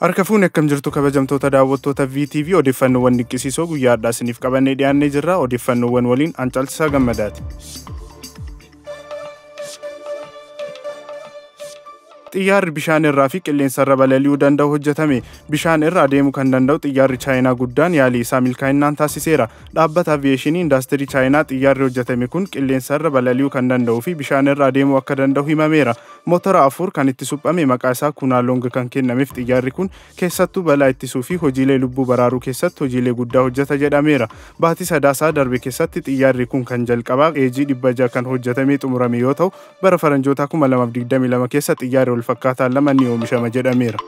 Harka fuunee akkam jirtu kabajamtoota daawwattoota VTV odeeffannoowwan dinqisiisoo guyyaa addaa isiniif qabannee dhiyaannee jirra. Odeeffannoowwan waliin Ancaalchisaa Gammadaati. Xiyyaarri bishaan irraa fi qilleensa irra balali'uu danda'u hojjetame. Bishaan irra adeemuu kan danda'u xiyyaarri Chaayinaa guddaan yaalii isaa milkaa'inaan taasiseera. Dhaabbata Aviyeeshinii Indaastirii Chaayinaa xiyyaarri hojjetame kun qilleensa irra balali'uu kan danda'uu fi bishaan irra adeemuu akka danda'u himameera. Motora afur kan itti suphame maqaa isaa Kunaalong kan kennameef xiyyaarri kun keessattuu balaa ittisuu fi hojiilee lubbuu baraaruu keessatti hojiilee guddaa hojjeta jedhameera. Baatii Sadaasaa darbe keessatti xiyyaarri kun kan jalqabaa AG-600 kan hojjetamee xumurame yoo ta'u bara faranjoota 2022 keessa xiyyaarri wal fakkaataan lama ni oomishama jedhameera.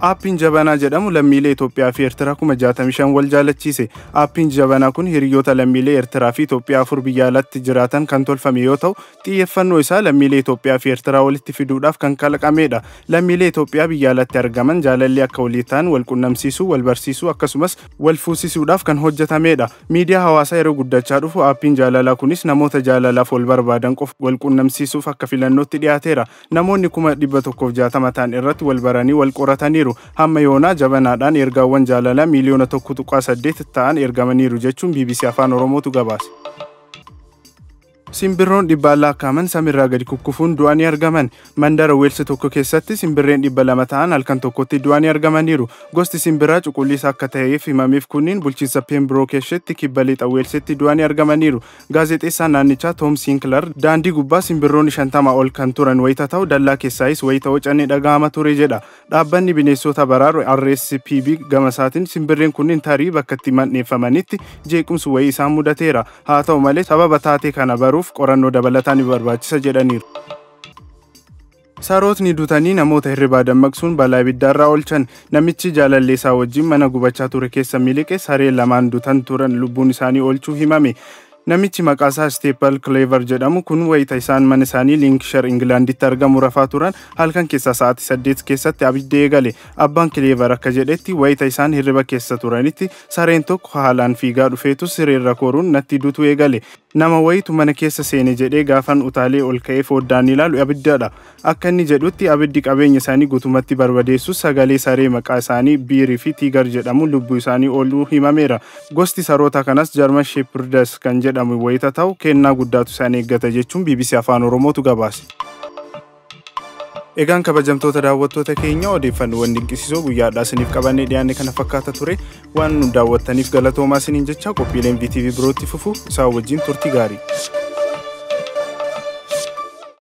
Aappiin Jabanaa jedhamu lammiilee Itoophiyaa fi Eertiraa 65 wal jaalachiise. Aappiin Jabanaa kun hiriyoota lammiilee Eertiraa fi Itoophiyaa afur biyya alatti jiraatan kan tolfame yoo ta'u, xiyyeeffannoo isaa lammiilee Itoophiyaa fi Eertiraa walitti fiduudhaaf kan kalaqamedha. Lammiilee Itoophiyaa biyya alatti argaman jaalalli akka walii ta'an wal qunnamsiisuu, wal barsiisuu akkasumas wal fuusisuudhaaf kan hojjetamedha. Miidiyaa hawaasaa yeroo guddachaa dhufu aappiin jaalalaa kunis namoota jaalalaaf wal barbaadan qofa wal qunnamsiisuuf akka filannootti dhiyaateera. Namoonni 160 ta'an irratti wal baranii wal qorataniiru. Hamma yoonaa Jabanaadhaan ergaawwan jaalalaa miliyoona 1.8 ta'an ergamaniiru jechuun BBC Afaan Oromootu gabaase. Simbirroon dhibbaan lakkaa'aman samiirraa gadi kukkufuun du'anii argaman. Mandara Weels tokko keessatti simbirreen 200 ta'an halkan tokkotti du'anii argamaniiru. Gosti simbiraa cuquliisa akka ta'eef himameef kunniin bulchiinsa Pembrokeshitti kibba lixa Weelsitti du'anii argamaniiru. Gaazexeessaan naannichaa Tom Sinkler daandii gubbaa simbirroonni 50 ol kan turan wayita ta'u dallaa keessaayis wayita wacanii dhaga'ama ture jedha. Dhaabbanni bineensota baraaru RSPB gama isaatiin simbirreen kunniin tarii bakka itti manneeffamanitti jeequmsi wayii isaan mudateera. Haa ta'u malee sababa taatee kana baruuf qorannoo dabalataan barbaachisa jedhaniiru. Sarootni dutanii namoota hirribaa dammaqsuun balaa ibiddaarraa oolchan. Namichi jaalalleessaa wajjin mana gubachaa ture keessa miliqe saree lamaan dutan turan lubbuun isaanii oolchuu himame. Namichi maqaa isaa Staple Clever jedhamu kun wayita isaan mana isaanii Linkshire Englanditti argamu rafaa turan halkan keessa sa'aatii 8 keessatti abidda eegale. Abbaan Clever akka jedhetti wayita isaan hirriba keessa turanitti sareen tokko haalaan fiigaa dhufeetu sireerra koruun natti dutu eegale. Nama wayitu mana keessa seene jedhee gaafan utaalee ol ka'ee foddaan ilaalu abiddadha. Akka inni jedhutti abiddi qabeenya isaanii guutumatti barbadeessus sagalee saree maqaa isaanii Biirii fi Tiigar jedhamu lubbuu isaanii ooluu himameera. Gosti saroota kanas German Shepherds kan jedhamu wayita ta'u kennaa guddaatu isaan eeggata jechuun BBC Afaan Oromootu gabaase. Egaan kabajamtoota daawwattoota keenya odeeffannoowwan dinqisiisoo guyyaa addaa isiniif qabannee dhiyaanne kana fakkaata ture. Waan nu daawwattaniif galatoomaa isiniin jecha qophiileen VTV birootti fufu isaa wajjin turtii gaarii.